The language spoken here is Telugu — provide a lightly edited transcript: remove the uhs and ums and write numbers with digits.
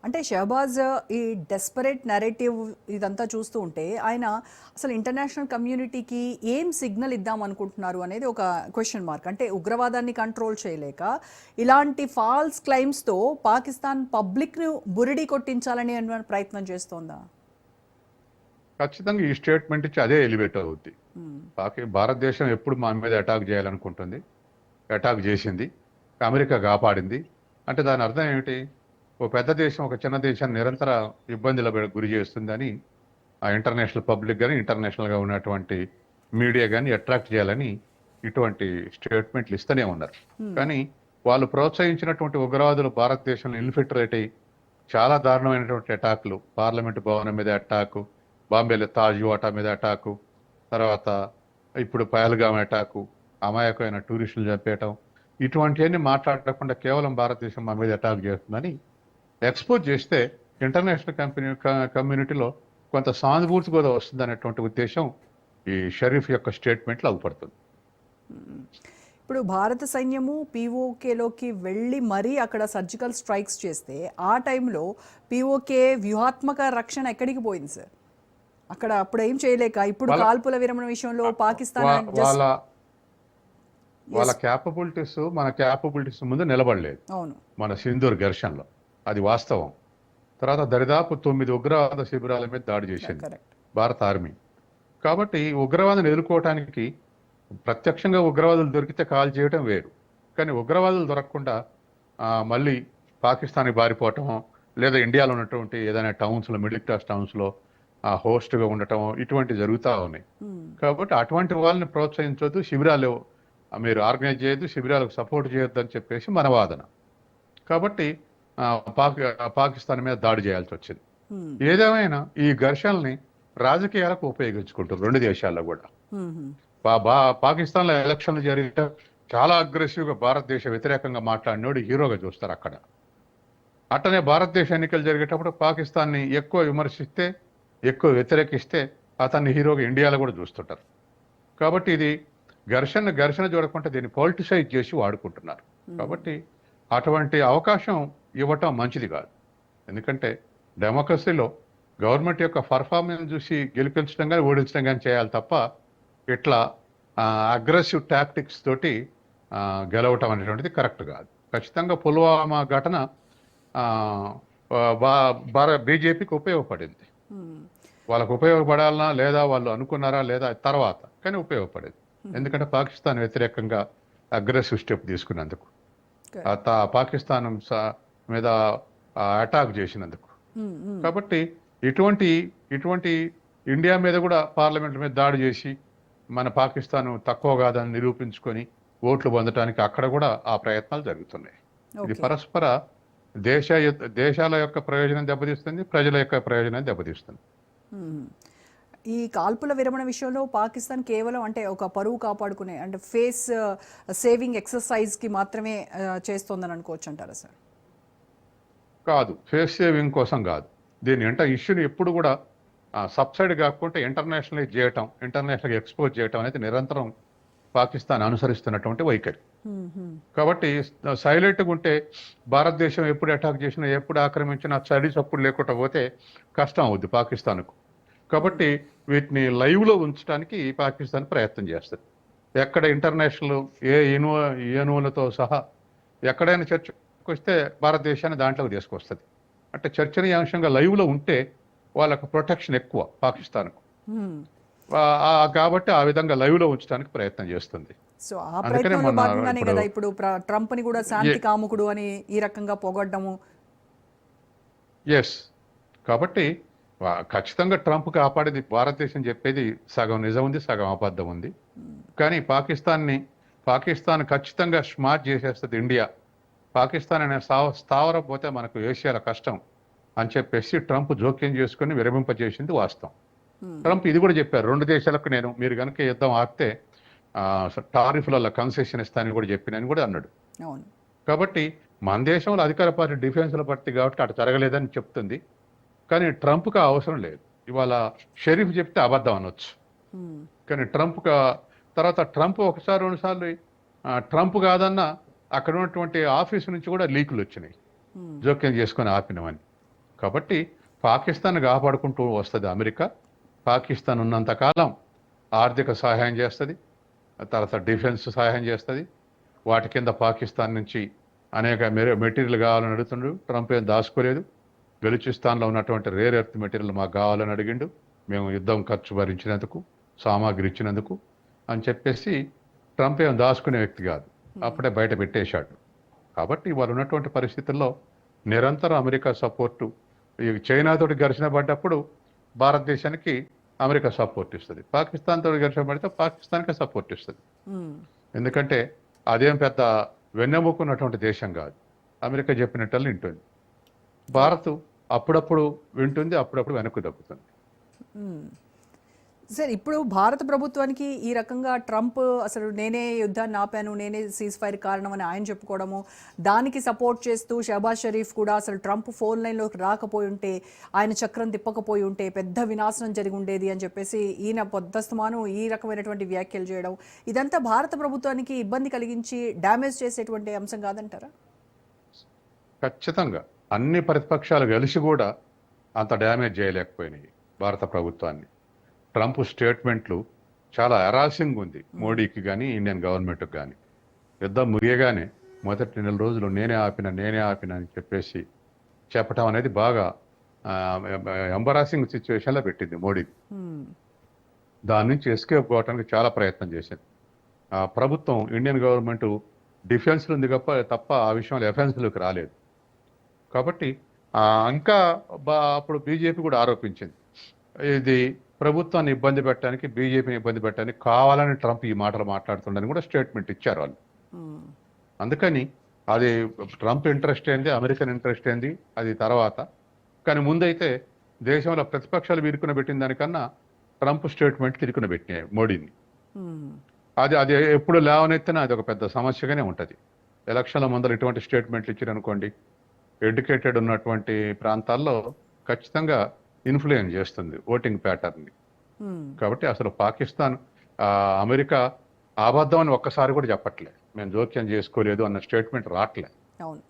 అంటే షహబాజ్ ఈ డెస్పరేట్ నెరేటివ్ ఇదంతా చూస్తూ ఉంటే ఆయన అసలు ఇంటర్నేషనల్ కమ్యూనిటీకి ఏం సిగ్నల్ ఇద్దాం అనుకుంటున్నారు అనేది ఒక క్వశ్చన్ మార్క్. అంటే ఉగ్రవాదాన్ని కంట్రోల్ చేయలేక ఇలాంటి ఫాల్స్ క్లైమ్స్తో పాకిస్తాన్ పబ్లిక్ను బురిడి కొట్టించాలని ఏమైనా ప్రయత్నం చేస్తోందా? ఖచ్చితంగా ఈ స్టేట్మెంట్ ఇచ్చి అదే ఎలివేట్ అవుద్ది. భారతదేశం ఎప్పుడు మా మీద అటాక్ చేయాలనుకుంటుంది, అటాక్ చేసింది, అమెరికా కాపాడింది అంటే దాని అర్థం ఏమిటి? ఓ పెద్ద దేశం ఒక చిన్న దేశాన్ని నిరంతర ఇబ్బందులకు గురి చేస్తుందని ఆ ఇంటర్నేషనల్ పబ్లిక్ కానీ ఇంటర్నేషనల్గా ఉన్నటువంటి మీడియా కానీ అట్రాక్ట్ చేయాలని ఇటువంటి స్టేట్మెంట్లు ఇస్తూనే ఉన్నారు. కానీ వాళ్ళు ప్రోత్సహించినటువంటి ఉగ్రవాదులు భారతదేశంలో ఇన్ఫిల్ట్రేట్ అయ్యి చాలా దారుణమైనటువంటి అటాక్లు, పార్లమెంటు భవనం మీద అటాకు, బాంబేలో తాజ్ వాటా మీద అటాకు, తర్వాత ఇప్పుడు పహల్గామ్ అటాకు, అమాయకమైన టూరిస్టులు చంపేయటం, ఇటువంటివన్నీ మాట్లాడకుండా కేవలం భారతదేశం మా మీద అటాక్ చేస్తుందని ఎక్స్పోజ్ చేస్తే ఇంటర్నేషనల్ కమ్యూనిటీలో కొంత సానుభూతి కూడా వస్తుంది అనేటువంటి ఉద్దేశం ఈ షరీఫ్ యొక్క స్టేట్మెంట్లో అవుపడుతుంది. ఇప్పుడు భారత సైన్యము పీఓకేలోకి వెళ్ళి మరీ అక్కడ సర్జికల్ స్ట్రైక్స్ చేస్తే ఆ టైంలో పీఓకే వ్యూహాత్మక రక్షణ ఎక్కడికి పోయింది సార్? అక్కడ అప్పుడు ఏం చేయలేక ఇప్పుడు కాల్పుల విరమణ విషయంలో పాకిస్తాన్ వాళ్ళ క్యాపబిలిటీస్ మన క్యాపబిలిటీస్ ముందు నిలబడలేదు. అవును, మన సింధూర్ ఘర్షణలో అది వాస్తవం. తర్వాత దరిదాపు 9 ఉగ్రవాద శిబిరాల మీద దాడి చేసింది భారత ఆర్మీ. కాబట్టి ఉగ్రవాదాన్ని ఎదుర్కోవటానికి ప్రత్యక్షంగా ఉగ్రవాదులు దొరికితే కాల్ చేయటం వేరు, కానీ ఉగ్రవాదులు దొరకకుండా మళ్ళీ పాకిస్తాన్కి బారిపోవటం, లేదా ఇండియాలో ఉన్నటువంటి ఏదైనా టౌన్స్లో, మిడిల్ క్లాస్ టౌన్స్లో హోస్ట్గా ఉండటం, ఇటువంటి జరుగుతూ ఉన్నాయి. కాబట్టి అటువంటి వాళ్ళని ప్రోత్సహించవద్దు, శిబిరాలు మీరు ఆర్గనైజ్ చేయొద్దు, శిబిరాలకు సపోర్ట్ చేయొద్దు అని చెప్పేసి మన వాదన. కాబట్టి పాకిస్తాన్ మీద దాడి చేయాల్సి వచ్చింది. ఏదేమైనా ఈ ఘర్షణల్ని రాజకీయాలకు ఉపయోగించుకుంటారు రెండు దేశాల్లో కూడా. పాకిస్తాన్లో ఎలక్షన్లు జరిగితే చాలా అగ్రెసివ్గా భారతదేశ వ్యతిరేకంగా మాట్లాడినోడు హీరోగా చూస్తారు అక్కడ. అట్టనే భారతదేశ ఎన్నికలు జరిగేటప్పుడు పాకిస్తాన్ని ఎక్కువ విమర్శిస్తే, ఎక్కువ వ్యతిరేకిస్తే అతన్ని హీరోగా ఇండియాలో కూడా చూస్తుంటారు. కాబట్టి ఇది ఘర్షణ చూడకుండా దీన్ని పొలిటిసైజ్ చేసి వాడుకుంటున్నారు. కాబట్టి అటువంటి అవకాశం ఇవ్వటం మంచిది కాదు. ఎందుకంటే డెమోక్రసీలో గవర్నమెంట్ యొక్క పర్ఫార్మెన్స్ చూసి గెలిపించడం కానీ ఓడించడం కానీ చేయాలి తప్ప ఇట్లా అగ్రెసివ్ టాక్టిక్స్ తోటి గెలవటం అనేటువంటిది కరెక్ట్ కాదు. ఖచ్చితంగా పుల్వామా ఘటన బీజేపీకి ఉపయోగపడింది. వాళ్ళకు ఉపయోగపడాలన్నా లేదా వాళ్ళు అనుకున్నారా లేదా తర్వాత, కానీ ఉపయోగపడేది. ఎందుకంటే పాకిస్తాన్ వ్యతిరేకంగా అగ్రెసివ్ స్టెప్ తీసుకున్నందుకు, పాకిస్తాన్ మీద అటాక్ చేసినందుకు. కాబట్టి ఇటువంటి ఇండియా మీద కూడా పార్లమెంట్ మీద దాడి చేసి మన పాకిస్తాన్ తక్కువ కాదని నిరూపించుకొని ఓట్లు పొందడానికి అక్కడ కూడా ఆ ప్రయత్నాలు జరుగుతున్నాయి. ఇది పరస్పర దేశాల యొక్క ప్రయోజనం దెబ్బతీస్తుంది, ప్రజల యొక్క ప్రయోజనం దెబ్బతీస్తుంది. ఈ కాల్పుల విరమణ విషయంలో పాకిస్తాన్ కేవలం అంటే ఒక పరువు కాపాడుకునే అంటే ఫేస్ సేవింగ్ ఎక్సర్సైజ్కి మాత్రమే చేస్తోందని అనుకోవచ్చు అంటారా సార్? కాదు, ఫేస్ సేవింగ్ కోసం కాదు. దీని ఇష్యూని ఎప్పుడు కూడా సబ్సైడ్ కాకుండా ఇంటర్నేషనలైజ్ చేయటం, ఇంటర్నేషనల్గా ఎక్స్పోజ్ చేయటం అనేది నిరంతరం పాకిస్తాన్ అనుసరిస్తున్నటువంటి వైఖరి. కాబట్టి సైలెంట్గా ఉంటే భారతదేశం ఎప్పుడు అటాక్ చేసినా, ఎప్పుడు ఆక్రమించినా స్టడీస్ అప్పుడు లేకుండా పోతే కష్టం అవుద్ది పాకిస్తాన్కు. కాబట్టి వీటిని లైవ్లో ఉంచడానికి పాకిస్తాన్ ప్రయత్నం చేస్తుంది. ఎక్కడ ఇంటర్నేషనల్ ఏనువులతో సహా ఎక్కడైనా చర్చకు వస్తే భారతదేశాన్ని దాంట్లోకి తీసుకొస్తుంది. అంటే చర్చనీయాంశంగా లైవ్లో ఉంటే వాళ్ళకు ప్రొటెక్షన్ ఎక్కువ పాకిస్తాన్కు. కాబట్టి ఆ విధంగా లైవ్లో ఉంచడానికి ప్రయత్నం చేస్తుంది. సో ఆ ప్రయత్నంలో భాగంగానే కదా ఇప్పుడు ట్రంప్ ని కూడా శాంతి కాముకుడు అని ఈ రకంగా పొగడ్డము. ఎస్, కాబట్టి ఖచ్చితంగా ట్రంప్ కాపాడేది భారతదేశం చెప్పేది సగం నిజం ఉంది, సగం అబద్ధం ఉంది. కానీ పాకిస్తాన్ ఖచ్చితంగా స్మార్ట్ చేసేస్తుంది ఇండియా. పాకిస్తాన్ అనే స్థావరం పోతే మనకు ఏషియాలో కష్టం అని చెప్పేసి ట్రంప్ జోక్యం చేసుకుని విరమింపజేసింది వాస్తవం. ట్రంప్ ఇది కూడా చెప్పారు, రెండు దేశాలకు మీరు కనుక యుద్ధం ఆపితే టారిఫ్లలో కన్సెషన్ ఇస్తానని కూడా చెప్పినని కూడా అన్నాడు. కాబట్టి మన దేశంలో అధికార పార్టీ డిఫెన్స్లో పడుతుంది కాబట్టి అటు జరగలేదని చెప్తుంది. కానీ ట్రంప్కి అవసరం లేదు. ఇవాళ షరీఫ్ చెప్తే అబద్ధం అనొచ్చు, కానీ తర్వాత ట్రంప్ ఒకసారి రెండుసార్లు ట్రంప్ కాదన్నా అక్కడ ఉన్నటువంటి ఆఫీస్ నుంచి కూడా లీకులు వచ్చినాయి జోక్యం చేసుకొని ఆపినవని. కాబట్టి పాకిస్తాన్ కాపాడుకుంటూ వస్తుంది అమెరికా. పాకిస్తాన్ ఉన్నంతకాలం ఆర్థిక సహాయం చేస్తుంది, తర్వాత డిఫెన్స్ సహాయం చేస్తుంది. వాటి కింద పాకిస్తాన్ నుంచి అనేక మెటీరియల్ కావాలని అడుగుతుండ్రు. ట్రంప్ ఏం దాచుకోలేదు. బెలూచిస్తాన్లో ఉన్నటువంటి రేర్ ఎర్త్ మెటీరియల్ మాకు కావాలని అడిగిండు. మేము యుద్ధం ఖర్చు భరించినందుకు, సామాగ్రి ఇచ్చినందుకు అని చెప్పేసి ట్రంప్ ఏం దాచుకునే వ్యక్తి కాదు, అప్పుడే బయట పెట్టేశాడు. కాబట్టి వాళ్ళు ఉన్నటువంటి పరిస్థితుల్లో నిరంతరం అమెరికా సపోర్టు. ఈ చైనాతోటి ఘర్షణ పడ్డప్పుడు భారతదేశానికి అమెరికా సపోర్ట్ ఇస్తుంది, పాకిస్తాన్ తోటి ఘర్షణ పడితే పాకిస్తాన్కే సపోర్ట్ ఇస్తుంది. ఎందుకంటే అదేం పెద్ద వెన్నెముకున్నటువంటి దేశం కాదు, అమెరికా చెప్పినట్టు వింటుంది. భారత్ అప్పుడప్పుడు వింటుంది, అప్పుడప్పుడు వెనక్కి తగ్గుతుంది. సార్, ఇప్పుడు భారత ప్రభుత్వానికి ఈ రకంగా ట్రంప్ అసలు నేనే యుద్ధాన్ని ఆపాను, నేనే సీజ్ ఫైర్ కారణం అని ఆయన చెప్పుకోవడము, దానికి సపోర్ట్ చేస్తూ షహబాజ్ షరీఫ్ కూడా అసలు ట్రంప్ ఫోన్ లైన్లోకి రాకపోయి ఉంటే, ఆయన చక్రం తిప్పకపోయి ఉంటే పెద్ద వినాశనం జరిగి ఉండేది అని చెప్పేసి ఈయన పొద్దస్తమాను ఈ రకమైనటువంటి వ్యాఖ్యలు చేయడం, ఇదంతా భారత ప్రభుత్వానికి ఇబ్బంది కలిగించి డ్యామేజ్ చేసేటువంటి అంశం కాదంటారా? ఖచ్చితంగా అన్ని ప్రతిపక్షాలు కలిసి కూడా అంత డ్యామేజ్ చేయలేకపోయినాయి భారత ప్రభుత్వాన్ని. ట్రంప్ స్టేట్మెంట్లు చాలా హెరాసింగ్ ఉంది మోడీకి కానీ ఇండియన్ గవర్నమెంట్కి కానీ. యుద్ధం ముగియగానే మొదటి 4 రోజులు నేనే ఆపిన అని చెప్పేసి చెప్పటం అనేది బాగా ఎంబరాసింగ్ సిచ్యువేషన్లో పెట్టింది మోడీకి. దాని నుంచి ఎస్కేప్ కావడానికి చాలా ప్రయత్నం చేసింది ప్రభుత్వం. ఇండియన్ గవర్నమెంట్ డిఫెన్స్లో ఉంది తప్ప ఆ విషయంలో ఎఫెన్స్లోకి రాలేదు. కాబట్టి ఇంకా అప్పుడు బీజేపీ కూడా ఆరోపించింది, ఇది ప్రభుత్వాన్ని ఇబ్బంది పెట్టడానికి, బీజేపీని ఇబ్బంది పెట్టడానికి కావాలని ట్రంప్ ఈ మాటలు మాట్లాడుతుండని కూడా స్టేట్మెంట్ ఇచ్చారు వాళ్ళు. అందుకని అది ట్రంప్ ఇంట్రెస్ట్ ఏంది, అమెరికన్ ఇంట్రెస్ట్ ఏంది అది తర్వాత. కానీ ముందైతే దేశంలో ప్రతిపక్షాలు ఇరుకున పెట్టిన దానికన్నా ట్రంప్ స్టేట్మెంట్ ఇరుకున పెట్టినాయి మోడీని. అది ఎప్పుడు లేవనెత్తినా అది ఒక పెద్ద సమస్యగానే ఉంటుంది. ఎలక్షన్ల ముందర ఇటువంటి స్టేట్మెంట్లు ఇచ్చారనుకోండి, ఎడ్యుకేటెడ్ ఉన్నటువంటి ప్రాంతాల్లో ఖచ్చితంగా ఇన్ఫ్లుయెన్స్ చేస్తుంది ఓటింగ్ ప్యాటర్న్ని. కాబట్టి అసలు పాకిస్తాన్ అమెరికా అబద్ధం అని ఒక్కసారి కూడా చెప్పట్లే, మేము జోక్యం చేసుకోలేదు అన్న స్టేట్మెంట్ రావట్లే. అవును.